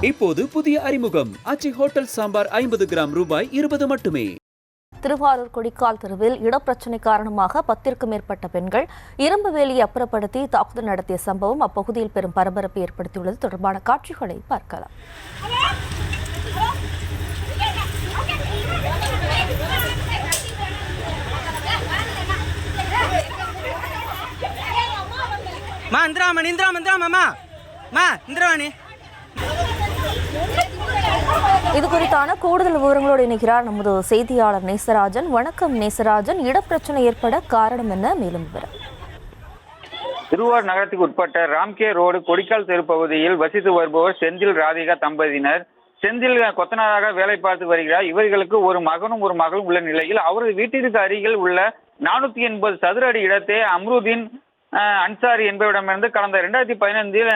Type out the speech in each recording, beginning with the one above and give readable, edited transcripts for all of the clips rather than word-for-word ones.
இப்போது புதிய அறிமுகம் ஆச்சி ஹோட்டல் சாம்பார் 50 கிராம் ரூபாய் 20 மட்டுமே. திருவாரூர் கொடிக்கால் தெருவில் இடப்பிரச்சினை காரணமாக 10க்கும் மேற்பட்ட பெண்கள் இரும்பு வேலியை அப்புறப்படுத்தி தாக்குதல் நடத்திய சம்பவம் அப்பகுதியில் பெரும் பரபரப்பை ஏற்படுத்தியுள்ளது. தொடர்பான காட்சிகளை பார்க்கலாம். இது குறித்தான கூடுதல் விவரங்களோடு இணைகிறார் நமது செய்தியாளர் நேசராஜன். வணக்கம் நேசராஜன், இடப்பிரச்சனை ஏற்பட காரணம் என்ன, மேலும் விவரம்? திருவாரூர் நகரத்துக்கு உட்பட்ட ராம்கே ரோடு கொடிக்கால் தெரு பகுதியில் வசித்து வருபவர் செந்தில் ராதிகா தம்பதியினர். செந்தில் கொத்தனாராக வேலை பார்த்து வருகிறார். இவர்களுக்கு ஒரு மகனும் ஒரு மகளும் உள்ள நிலையில் அவரது வீட்டிற்கு அருகில் உள்ள 480 சதுர அடி இடத்தை அம்ருதீன் அன்சாரி என்பவரிடமிருந்து கடந்த 2015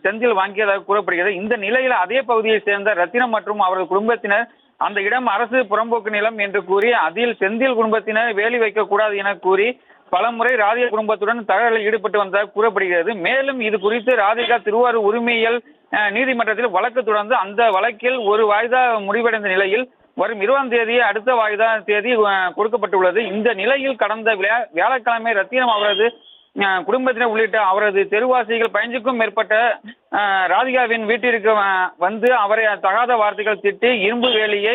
செந்தில் வாங்கியதாக கூறப்படுகிறது. இந்த நிலையில் அதே பகுதியை சேர்ந்த ரத்தினம் மற்றும் அவரது குடும்பத்தினர் அந்த இடம் அரசு புறம்போக்கு நிலம் என்று கூறி அதில் செந்தில் குடும்பத்தினர் வேலி வைக்கக்கூடாது என கூறி பலமுறை ராதிகா குடும்பத்துடன் தகவலில் ஈடுபட்டு வந்ததாக கூறப்படுகிறது. மேலும் இது குறித்து ராதிகா திருவாரூர் உரிமையியல் நீதிமன்றத்தில் வழக்கு தொடர்ந்து அந்த வழக்கில் ஒரு வாய்தா முடிவடைந்த நிலையில் வரும் 20ஆம் தேதி அடுத்த வாய்தா தேதி கொடுக்கப்பட்டுள்ளது. இந்த நிலையில் கடந்த வியாழக்கிழமை ரத்தினம் அவரது குடும்பத்தினர் உள்ளிட்ட அவரது தெருவாசிகள் 15க்கும் மேற்பட்ட ராதிகாவின் வீட்டிற்கு வந்து அவரை தகாத வார்த்தைகள் திட்டி இரும்பு வேலியை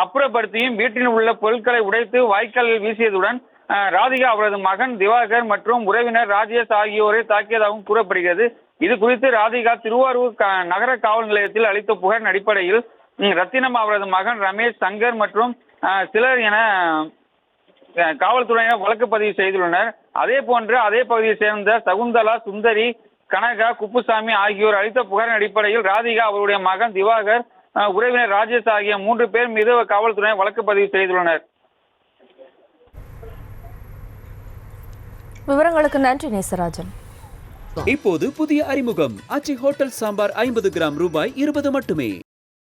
அப்புறப்படுத்தியும் வீட்டில் உள்ள பொருட்களை உடைத்து வாய்க்காலில் வீசியதுடன் ராதிகா அவரது மகன் திவாகர் மற்றும் உறவினர் ராஜேஷ் ஆகியோரை தாக்கியதாகவும் கூறப்படுகிறது. இது குறித்து ராதிகா திருவாரூர் நகர காவல் நிலையத்தில் அளித்த புகாரின் அடிப்படையில் ரத்தினம் அவரது மகன் ரமேஷ் சங்கர் மற்றும் சிலர் என காவல்துறையினர் வழக்கு பதிவு செய்துள்ளனர். அதே போன்று அதே பகுதியை சேர்ந்த சகுந்தலா, சுந்தரி, கனகா, குப்புசாமி ஆகியோர் அளித்த புகாரின் அடிப்படையில் ராதிகா அவருடைய மகன் திவாகர், உறவினர் ராஜேஷ் ஆகிய 3 பேர் மீது காவல்துறையினர் வழக்கு பதிவு செய்துள்ளனர். விவரங்களுக்கு நன்றி நேசராஜன். இப்போது புதிய அறிமுகம் ஆச்சி ஹோட்டல் சாம்பார் 50 கிராம் ரூபாய் 20 மட்டுமே.